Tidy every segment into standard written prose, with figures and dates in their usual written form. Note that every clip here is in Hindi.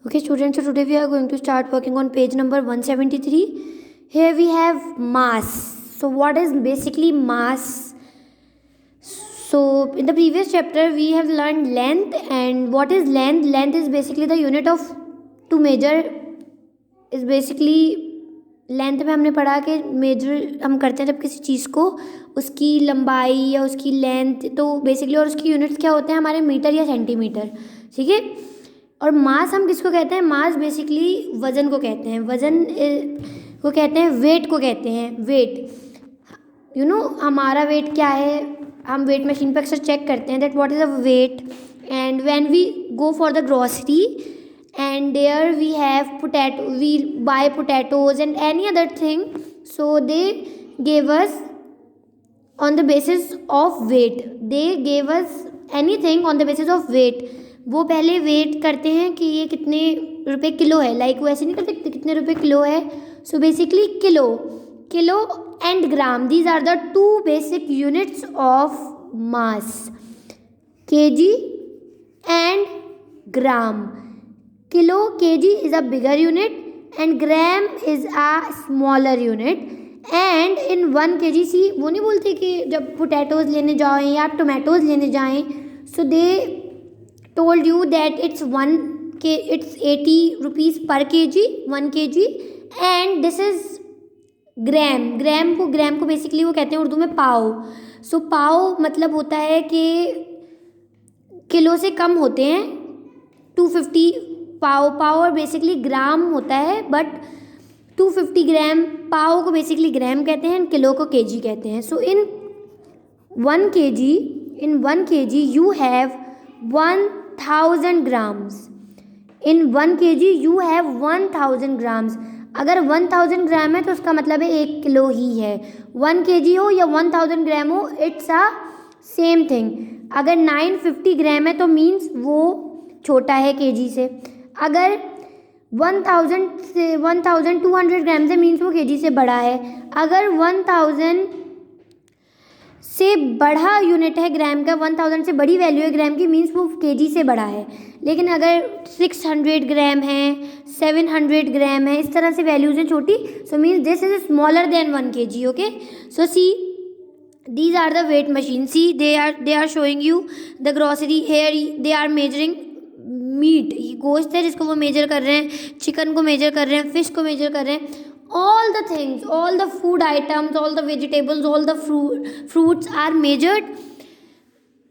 Okay, students, so today we are going to start working on page number 173. Here we have mass. So what is basically mass? So in the previous chapter we have learned length, and what is length? Length is basically the unit of to measure is basically length में हमने पढ़ा कि मेजर हम करते हैं जब किसी चीज़ को उसकी लंबाई या उसकी लेंथ, तो बेसिकली और उसकी यूनिट्स क्या होते हैं हमारे मीटर या सेंटीमीटर, ठीक है। और मास हम किसको कहते हैं? मास बेसिकली वज़न को कहते हैं, वज़न को कहते हैं, वेट को कहते हैं। वेट हमारा वेट क्या है, हम वेट मशीन पर अक्सर चेक करते हैं that what is a weight. And when we go for the grocery and there we have we buy potatoes and any other thing, so they gave us on the basis of weight, they gave us anything on the basis of weight। वो पहले वेट करते हैं कि ये कितने रुपए किलो है, लाइक वो ऐसे नहीं करते कितने रुपए किलो है। So basically kilo and gram, these are the two basic units of mass, kg and gram. Kilo, kg is a bigger unit and gram is a smaller unit। and in 1 kg, सी वो नहीं बोलते कि जब पोटैटोज़ लेने जाएं या आप टोमेटोज़ लेने जाएं, so they told you that it's 80 rupees per kg, 1 kg। And this is gram को बेसिकली वो कहते हैं उर्दू में पाव। सो पाव मतलब होता है कि किलो से कम होते हैं 250 पाव और बेसिकली ग्राम होता है, बट 250 ग्राम पाव को बेसिकली ग्राम कहते हैं, किलो को केजी कहते हैं। सो इन 1 kg you have 1000 grams. In 1 kg you have 1000 grams. अगर 1000 ग्राम है तो उसका मतलब है 1 किलो ही है। 1 kg हो या 1000 ग्राम हो, इट्स अ सेम थिंग। अगर 950 ग्राम है तो मीन्स वो छोटा है केजी से। अगर 1200 ग्राम से मीन्स वो केजी से बड़ा है। अगर 1000 से बड़ा यूनिट है ग्राम का, 1000 से बड़ी वैल्यू है ग्राम की, मीन्स वो केजी से बड़ा है। लेकिन अगर 600 ग्राम है, 700 ग्राम है, इस तरह से वैल्यूज हैं छोटी, so means this is smaller than 1 kg। Okay, so see these are the weight machine, see they are showing you the grocery, here they are measuring meat, ये गोश्त है जिसको वो मेजर कर रहे हैं, चिकन को मेजर कर रहे हैं, फिश को मेजर कर रहे हैं। All the things, all the food items, all the vegetables, all the fruits are measured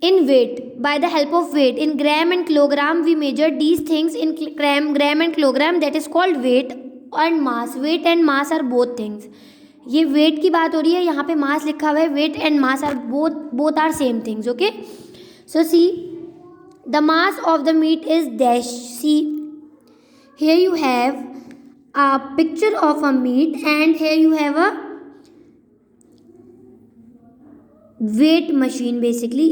in weight by the help of weight। in gram and kilogram we measure these things in gram and kilogram, that is called weight and mass। weight and mass are both things। ये weight की बात हो रही है, यहाँ पे mass लिखा हुआ है, weight and mass are both are same things। okay, so see the mass of the meat is dash। see here you have a picture of a meat and here you have a weight machine, basically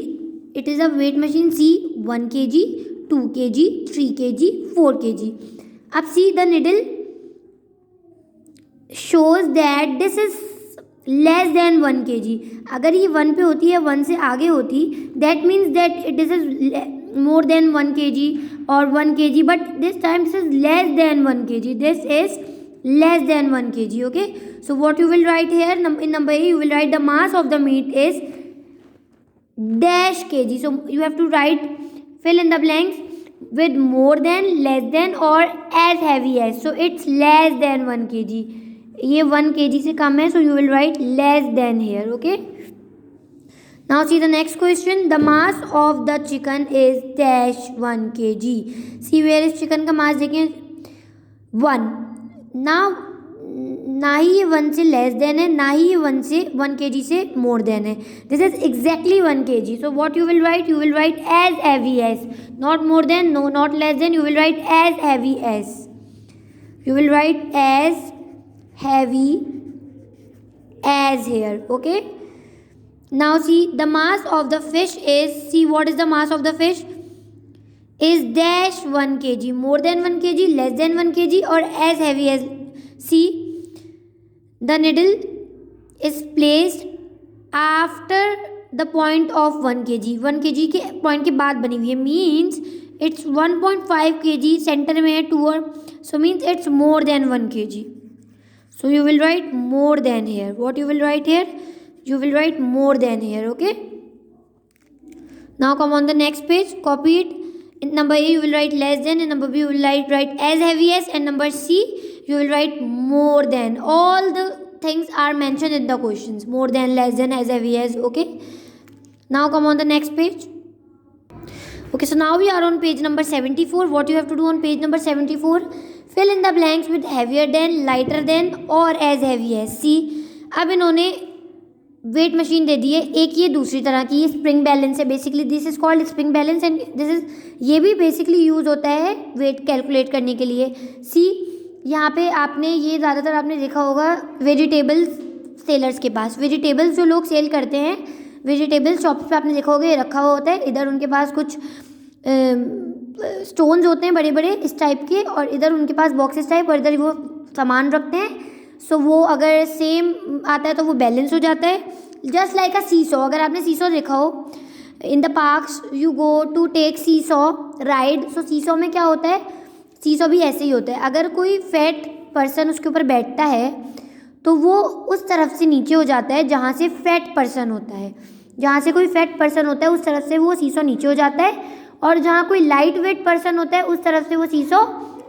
it is a weight machine। see 1 kg, 2 kg, 3 kg, 4 kg। अब see the needle shows that this is less than 1 kg। अगर ये 1 पे होती है, 1 से आगे होती, that means that it is more than 1 kg or 1 kg, but this time this is less than 1 kg, this is less than 1 kg। okay, so what you will write here in number A, you will write the mass of the meat is dash kg। so you have to write, fill in the blanks with more than, less than or as heavy as। so it's less than 1 kg, ये 1 kg से कम है, so you will write less than here। okay, now see the next question, the mass of the chicken is dash 1 kg। see where is chicken का mass, देखें 1। now ना ही ये 1 से लेस देन है, ना ही ये 1 kg से मोर देन है, this is exactly 1 kg। so what you will write, you will write as heavy as, not more than, no not less than, you will write as heavy as, you will write as heavy as here। okay, now see the mass of the fish is, see what is the mass of the fish is dash 1 kg, more than 1 kg, less than 1 kg or as heavy as। see the needle is placed after the point of 1 kg, 1 kg के पॉइंट के बाद बनी हुई है, मीन्स इट्स 1.5 kg, सेंटर में है 2 और, so means it's more than 1 kg. So you will write more than here. What you will write here? You will write more than here. Okay. Now come on the next page. Copy it. In number A you will write less than. In number B you will write as heavy as. And number C you will write more than. All the things are mentioned in the questions. More than, less than, as heavy as. Okay. Now come on the next page. Okay, so now we are on page number 74. What you have to do on page number 74? Fill in the blanks with heavier than, lighter than और as heavy as. See, अब इन्होंने वेट मशीन दे दी है, एक ये दूसरी तरह की, ये स्प्रिंग बैलेंस है. Basically this is called spring balance and this is, ये भी बेसिकली यूज होता है वेट कैलकुलेट करने के लिए. सी, यहाँ पे आपने ये ज़्यादातर आपने देखा होगा वेजिटेबल्स सेलर्स के पास. वेजिटेबल्स जो लोग सेल करते हैं, वेजिटेबल्स शॉप्स पे आपने देखा होगा ये रखा हुआ होता है. इधर उनके पास कुछ स्टोन्स होते हैं बड़े बड़े इस टाइप के, और इधर उनके पास बॉक्सेस टाइप, और इधर वो सामान रखते हैं. सो वो अगर सेम आता है तो वो बैलेंस हो जाता है. Just like a seesaw. अगर आपने सीसॉ देखा हो in the parks, you go to take seesaw ride. So seesaw में क्या होता है, सीसॉ भी ऐसे ही होता है. अगर कोई फैट पर्सन उसके ऊपर बैठता है तो वो उस तरफ से नीचे हो जाता है जहाँ से फैट पर्सन होता है. जहाँ से कोई फैट पर्सन होता है उस तरफ से वो सीसॉ नीचे हो जाता है, और जहाँ कोई लाइट वेट पर्सन होता है उस तरफ से वो सीसॉ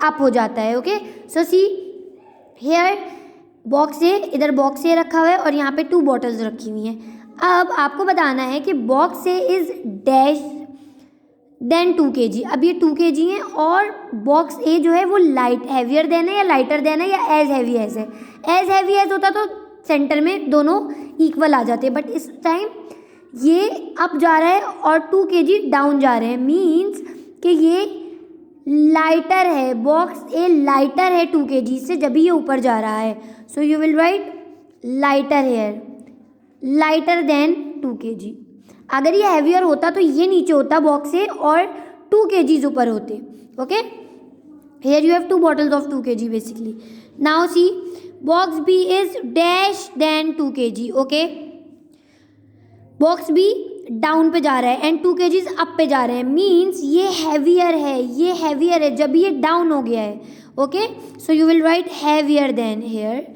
अप हो जाता है. Okay, so see here box ए, इधर बॉक्स ए रखा हुआ है और यहाँ पे 2 बॉटल्स रखी हुई हैं. अब आपको बताना है कि box a is dash than 2 kg. अब ये 2 kg है और बॉक्स ए जो है वो लाइट हैवियर देना है या लाइटर देना है या एज हैवी एज है. एज हैवी एज होता तो सेंटर में दोनों इक्वल आ जाते, बट इस टाइम ये अप जा रहा है और 2 kg डाउन जा रहे हैं. मीन्स कि ये लाइटर है, बॉक्स ए लाइटर है 2 kg से जब ये ऊपर जा रहा है. So you will write lighter here, lighter than 2 kg. अगर ये हैवियर होता तो ये नीचे होता बॉक्स ए और 2 kg ऊपर होते. Okay, here you have 2 bottles of 2 kg basically. Now see, box B is dash than 2 kg. Okay, box b down पे जा रहा है एंड 2 kg अप पे जा रहे हैं. मीन्स ये हैवियर है, ये हैवियर है जब ये डाउन हो गया है. Okay, so you will write heavier than here.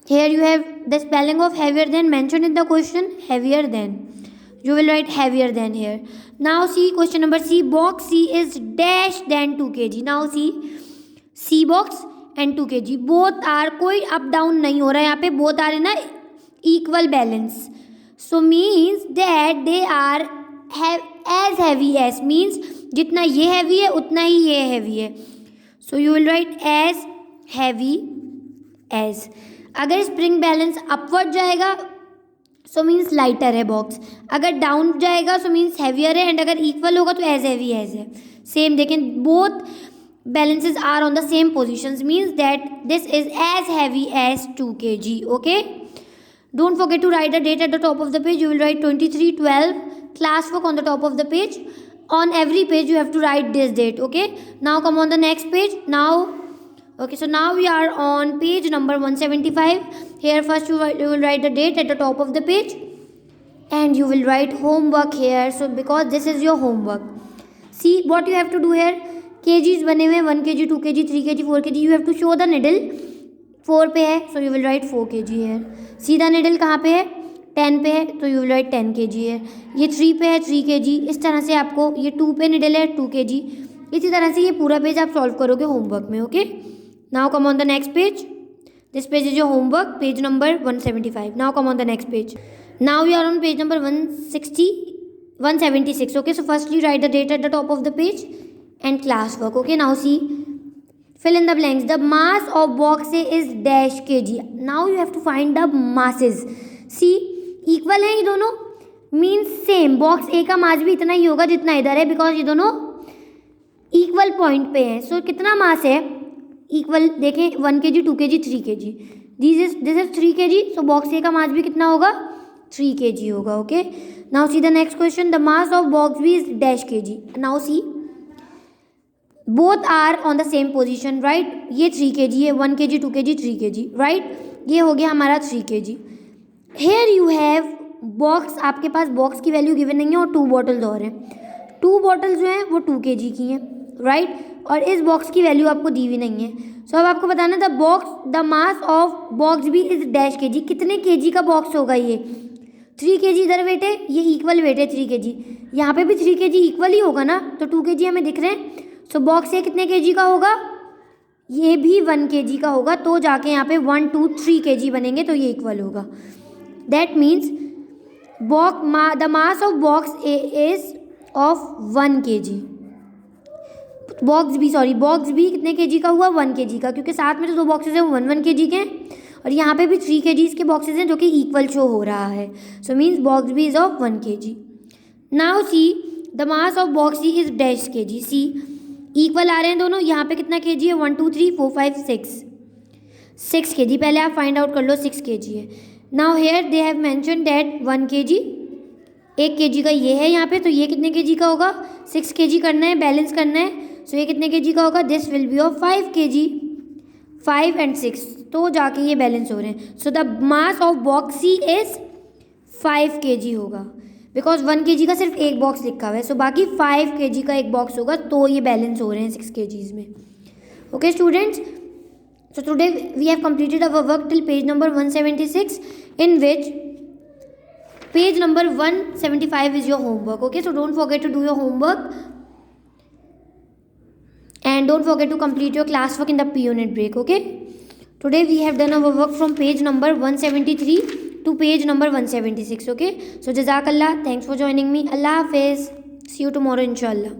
Here you have the spelling of heavier than mention in the question, heavier than. You will write heavier than here. Now see question number C. Box C is dash than 2 kg. Now see, C box and 2 kg both are, कोई up down नहीं हो रहा है यहाँ पे, both are in a equal balance. So means that they are as heavy as, means जितना ये heavy है उतना ही ये heavy है. So you will write as heavy as. अगर spring balance upward जाएगा सो मीन्स लाइटर है बॉक्स, अगर डाउन जाएगा सो मीन्स हैवियर है, एंड अगर इक्वल होगा तो एज हैवी एज है. सेम देखें, both balances are on the same positions, means that this is as heavy as 2 kg. Okay, don't forget to write the date at the top of the page. You will write 23/12 class work on the top of the page. On every page you have to write this date. Okay, now come on the next page. Now okay, so now we are on page number 175. Here first you will write the date at the top of the page and you will write homework here. So because this is your homework, see what you have to do here. kgs बने हुए 1 kg 2 kg 3 kg 4 kg. you have to show the needle 4 पे है, so you will write 4 kg here. सीधा needle कहाँ पे है, 10 पे है, तो you will write 10 kg here. ये 3 पे है 3 kg. इस तरह से आपको, ये 2 पे needle है 2 kg. इसी तरह से ये पूरा पेज आप सॉल्व करोगे होमवर्क में. Okay, now come on the next page. This page is your homework, page number 175. Now come on the next page. Now we are on page number 176. Okay, so firstly write the date at the top of the page and class work. Okay, now see, fill in the blanks. The mass of box A is dash kg. Now you have to find the masses. See, equal है ये दोनों, means same. Box A का मास भी इतना ही होगा जितना इधर है, because ये दोनों equal point पे हैं. So कितना मास है इक्वल, देखें 1 kg 2 kg 3 kg. This is 3 kg. So box A का मास भी कितना होगा, 3 kg होगा. Okay, now see the next question. The mass of box B is dash kg. Now see, both are on the same position, right. ये 3 kg है, 1 kg 2 kg 3 kg, राइट. ये हो गया हमारा 3 kg. Here you have box, आपके पास बॉक्स की वैल्यू गिवन नहीं है और 2 बॉटल्स और हैं. 2 बॉटल जो हैं वो 2 kg की हैं, राइट। और इस बॉक्स की वैल्यू आपको दी हुई नहीं है। सो अब आपको बताना the mass of box B is dash kg। कितने kg का बॉक्स होगा ये? 3 kg इधर वेट है, ये इक्वल वेट है 3 kg, यहाँ पे भी 3 kg इक्वल ही होगा ना, तो 2 kg हमें दिख रहे हैं। सो बॉक्स ये कितने kg का होगा? ये भी 1 kg का होगा, तो जाके यहाँ पे 1 2 3 kg बनेंगे, तो ये इक्वल होगा। That means the mass of box a is of 1 kg। Box b कितने kg का हुआ? 1 kg का, क्योंकि साथ में जो 2 बॉक्सेस हैं वो 1 kg के हैं, और यहाँ पे भी 3 kg के बॉक्सेस हैं जो कि इक्वल शो हो रहा है। So means box B is of 1 kg। Now see the mass of box C is dash kg। See equal आ रहे हैं दोनों, यहाँ पे कितना kg है? 1 2 3 4 5 6 kg। पहले आप फाइंड आउट कर लो, 6 kg है। Now here they have mention that 1 kg, 1 kg का ये है यहाँ पे, तो ये कितने kg का होगा? 6 kg करना है, बैलेंस करना है। सो ये कितने kg का होगा? This will be of 5 kg, 5 and 6, तो जाके ये बैलेंस हो रहे हैं। So the mass of box C is 5 kg होगा, बिकॉज 1 kg का सिर्फ एक बॉक्स लिखा हुआ है। सो बाकी 5 kg का एक बॉक्स होगा, तो ये बैलेंस हो रहे हैं 6 kgs में। Okay students, so today we have completed our work till page number 176, in which page number 175 is your homework. Okay, so don't forget to do your homework and don't forget to complete your classwork in the P unit break. Okay, today we have done our work from page number 173 to page number 176. Okay, so jazakallah, thanks for joining me. Allah Hafiz, see you tomorrow inshallah.